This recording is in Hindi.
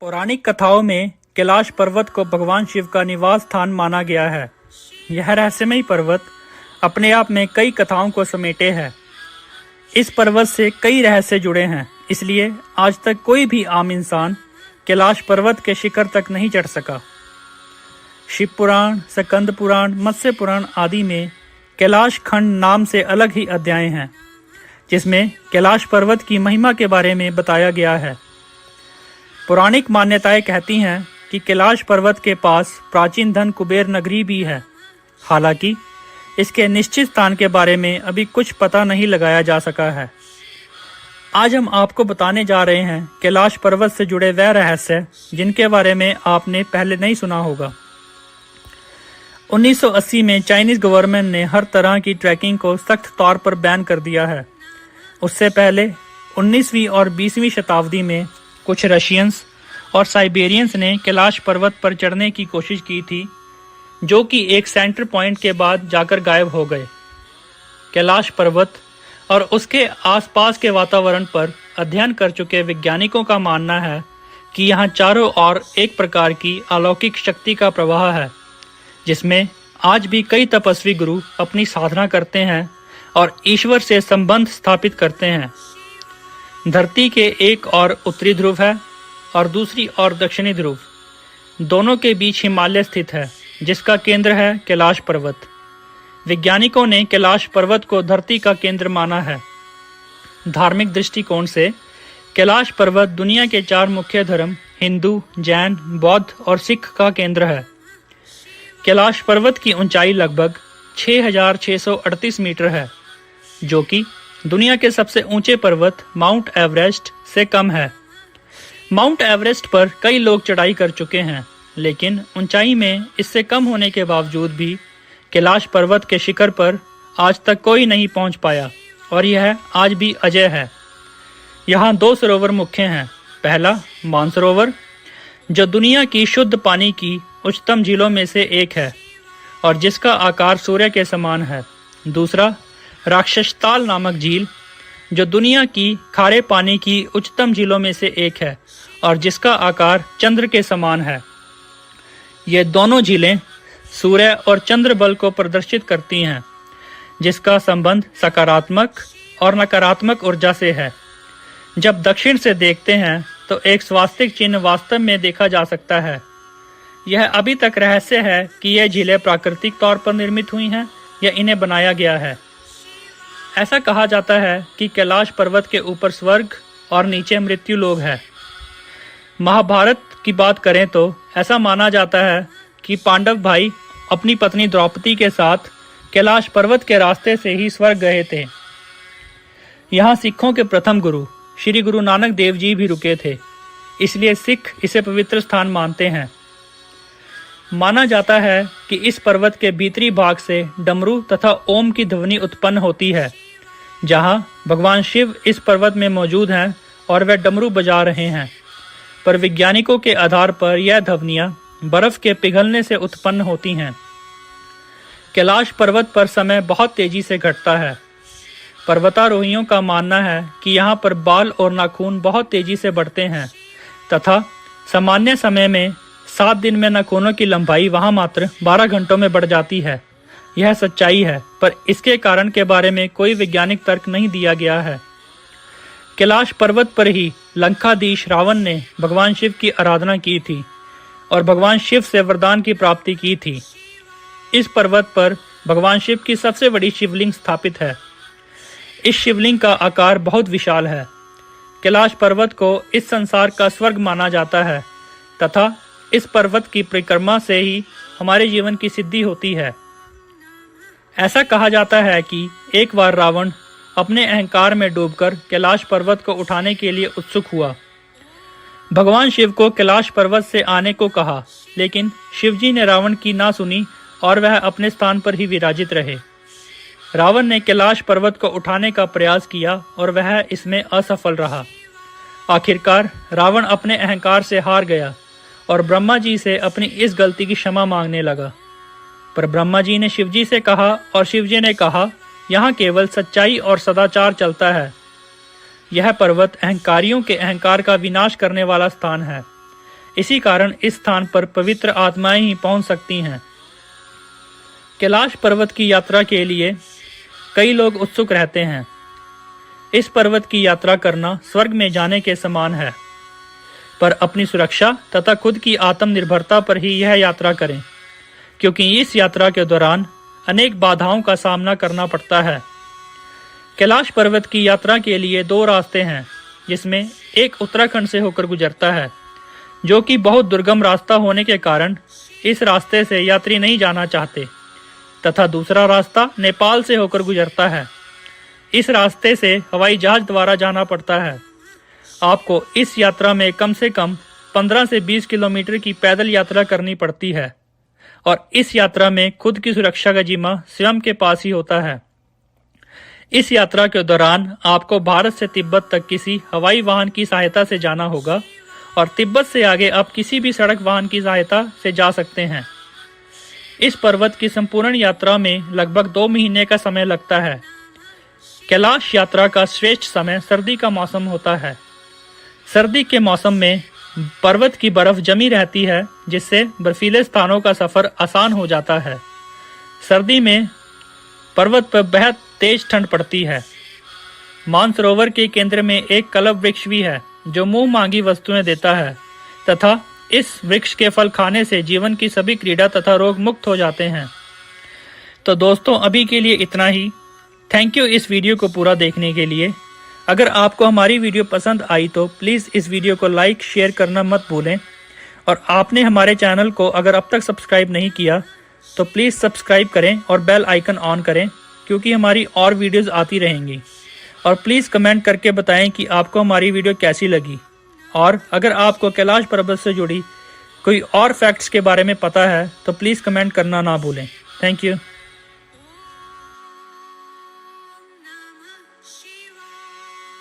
पौराणिक कथाओं में कैलाश पर्वत को भगवान शिव का निवास स्थान माना गया है। यह रहस्यमयी पर्वत अपने आप में कई कथाओं को समेटे है। इस पर्वत से कई रहस्य जुड़े हैं, इसलिए आज तक कोई भी आम इंसान कैलाश पर्वत के शिखर तक नहीं चढ़ सका। शिव पुराण, स्कंद पुराण, मत्स्य पुराण आदि में कैलाश खंड नाम से अलग ही अध्याय हैं, जिसमें कैलाश पर्वत की महिमा के बारे में बताया गया है। पौराणिक मान्यताएं कहती हैं कि कैलाश पर्वत के पास प्राचीन धन कुबेर नगरी भी है। हालांकि इसके निश्चित स्थान के बारे में अभी कुछ पता नहीं लगाया जा सका है। आज हम आपको बताने जा रहे हैं कैलाश पर्वत से जुड़े वह रहस्य जिनके बारे में आपने पहले नहीं सुना होगा। 1980 में चाइनीज गवर्नमेंट ने हर तरह की ट्रैकिंग को सख्त तौर पर बैन कर दिया है। उससे पहले 19वीं और 20वीं शताब्दी में कुछ रशियंस और साइबेरियंस ने कैलाश पर्वत पर चढ़ने की कोशिश की थी, जो कि एक सेंटर पॉइंट के बाद जाकर गायब हो गए। कैलाश पर्वत और उसके आसपास के वातावरण पर अध्ययन कर चुके वैज्ञानिकों का मानना है कि यहाँ चारों ओर एक प्रकार की अलौकिक शक्ति का प्रवाह है, जिसमें आज भी कई तपस्वी गुरु अपनी साधना करते हैं और ईश्वर से संबंध स्थापित करते हैं। धरती के एक ओर उत्तरी ध्रुव है और दूसरी ओर दक्षिणी ध्रुव। दोनों के बीच हिमालय स्थित है, जिसका केंद्र है कैलाश पर्वत। वैज्ञानिकों ने कैलाश पर्वत को धरती का केंद्र माना है। धार्मिक दृष्टिकोण से कैलाश पर्वत दुनिया के 4 मुख्य धर्म हिंदू, जैन, बौद्ध और सिख का केंद्र है। कैलाश पर्वत की ऊंचाई लगभग 6,638 मीटर है, जो कि दुनिया के सबसे ऊंचे पर्वत माउंट एवरेस्ट से कम है। माउंट एवरेस्ट पर कई लोग चढ़ाई कर चुके हैं, लेकिन ऊंचाई में इससे कम होने के बावजूद भी कैलाश पर्वत के शिखर पर आज तक कोई नहीं पहुंच पाया और यह आज भी अजय है। यहाँ 2 सरोवर मुख्य हैं। पहला मानसरोवर, जो दुनिया की शुद्ध पानी की उच्चतम झीलों में से एक है और जिसका आकार सूर्य के समान है। दूसरा राक्षसताल नामक झील, जो दुनिया की खारे पानी की उच्चतम झीलों में से एक है और जिसका आकार चंद्र के समान है। ये दोनों झीलें सूर्य और चंद्र बल को प्रदर्शित करती हैं, जिसका संबंध सकारात्मक और नकारात्मक ऊर्जा से है। जब दक्षिण से देखते हैं तो एक स्वास्तिक चिन्ह वास्तव में देखा जा सकता है। यह अभी तक रहस्य है कि ये झीलें प्राकृतिक तौर पर निर्मित हुई हैं या इन्हें बनाया गया है। ऐसा कहा जाता है कि कैलाश पर्वत के ऊपर स्वर्ग और नीचे मृत्यु लोक है। महाभारत की बात करें तो ऐसा माना जाता है कि पांडव भाई अपनी पत्नी द्रौपदी के साथ कैलाश पर्वत के रास्ते से ही स्वर्ग गए थे। यहाँ सिखों के प्रथम गुरु श्री गुरु नानक देव जी भी रुके थे, इसलिए सिख इसे पवित्र स्थान मानते हैं। माना जाता है कि इस पर्वत के भीतरी भाग से डमरू तथा ओम की ध्वनि उत्पन्न होती है। जहां भगवान शिव इस पर्वत में मौजूद हैं और वे डमरू बजा रहे हैं, पर वैज्ञानिकों के आधार पर यह ध्वनियां बर्फ के पिघलने से उत्पन्न होती हैं। कैलाश पर्वत पर समय बहुत तेजी से घटता है। पर्वतारोहियों का मानना है कि यहाँ पर बाल और नाखून बहुत तेजी से बढ़ते हैं तथा सामान्य समय में 7 दिन में नाखूनों की लंबाई वहां मात्र 12 घंटों में बढ़ जाती है। यह सच्चाई है, पर इसके कारण के बारे में कोई वैज्ञानिक तर्क नहीं दिया गया है। कैलाश पर्वत पर ही लंकाधीश रावण ने भगवान शिव की आराधना की थी और भगवान शिव से वरदान की प्राप्ति की थी। इस पर्वत पर भगवान शिव की सबसे बड़ी शिवलिंग स्थापित है। इस शिवलिंग का आकार बहुत विशाल है। कैलाश पर्वत को इस संसार का स्वर्ग माना जाता है तथा इस पर्वत की परिक्रमा से ही हमारे जीवन की सिद्धि होती है। ऐसा कहा जाता है कि एक बार रावण अपने अहंकार में डूबकर कैलाश पर्वत को उठाने के लिए उत्सुक हुआ। भगवान शिव को कैलाश पर्वत से आने को कहा, लेकिन शिवजी ने रावण की ना सुनी और वह अपने स्थान पर ही विराजित रहे। रावण ने कैलाश पर्वत को उठाने का प्रयास किया और वह इसमें असफल रहा। आखिरकार रावण अपने अहंकार से हार गया और ब्रह्मा जी से अपनी इस गलती की क्षमा मांगने लगा। पर ब्रह्मा जी ने शिवजी से कहा और शिवजी ने कहा, यहाँ केवल सच्चाई और सदाचार चलता है। यह पर्वत अहंकारियों के अहंकार का विनाश करने वाला स्थान है। इसी कारण इस स्थान पर पवित्र आत्माएं ही पहुंच सकती हैं। कैलाश पर्वत की यात्रा के लिए कई लोग उत्सुक रहते हैं। इस पर्वत की यात्रा करना स्वर्ग में जाने के समान है, पर अपनी सुरक्षा तथा खुद की आत्मनिर्भरता पर ही यह यात्रा करें, क्योंकि इस यात्रा के दौरान अनेक बाधाओं का सामना करना पड़ता है। कैलाश पर्वत की यात्रा के लिए 2 रास्ते हैं, जिसमें एक उत्तराखंड से होकर गुजरता है, जो कि बहुत दुर्गम रास्ता होने के कारण इस रास्ते से यात्री नहीं जाना चाहते, तथा दूसरा रास्ता नेपाल से होकर गुजरता है। इस रास्ते से हवाई जहाज द्वारा जाना पड़ता है। आपको इस यात्रा में कम से कम 15 से 20 किलोमीटर की पैदल यात्रा करनी पड़ती है, और इस यात्रा में खुद की सुरक्षा का जिम्मा स्वयं के पास ही होता है। इस यात्रा के दौरान आपको भारत से तिब्बत तक किसी हवाई वाहन की सहायता से जाना होगा, और तिब्बत से आगे आप किसी भी सड़क वाहन की सहायता से जा सकते हैं। इस पर्वत की संपूर्ण यात्रा में लगभग 2 महीने का समय लगता है। कैलाश यात्रा का श्रेष्ठ समय सर्दी का मौसम होता है। सर्दी के मौसम में पर्वत की बर्फ जमी रहती है, जिससे बर्फीले स्थानों का सफर आसान हो जाता है। सर्दी में पर्वत पर बेहद तेज ठंड पड़ती है। मानसरोवर के केंद्र में एक कल्प वृक्ष भी है, जो मुंह मांगी वस्तुएं देता है, तथा इस वृक्ष के फल खाने से जीवन की सभी क्रीड़ा तथा रोग मुक्त हो जाते हैं। तो दोस्तों, अभी के लिए इतना ही। थैंक यू इस वीडियो को पूरा देखने के लिए। अगर आपको हमारी वीडियो पसंद आई तो प्लीज़ इस वीडियो को लाइक शेयर करना मत भूलें, और आपने हमारे चैनल को अगर अब तक सब्सक्राइब नहीं किया तो प्लीज़ सब्सक्राइब करें और बेल आइकन ऑन करें, क्योंकि हमारी और वीडियोस आती रहेंगी। और प्लीज़ कमेंट करके बताएं कि आपको हमारी वीडियो कैसी लगी, और अगर आपको कैलाश पर्वत से जुड़ी कोई और फैक्ट्स के बारे में पता है तो प्लीज़ कमेंट करना ना भूलें। Thank you.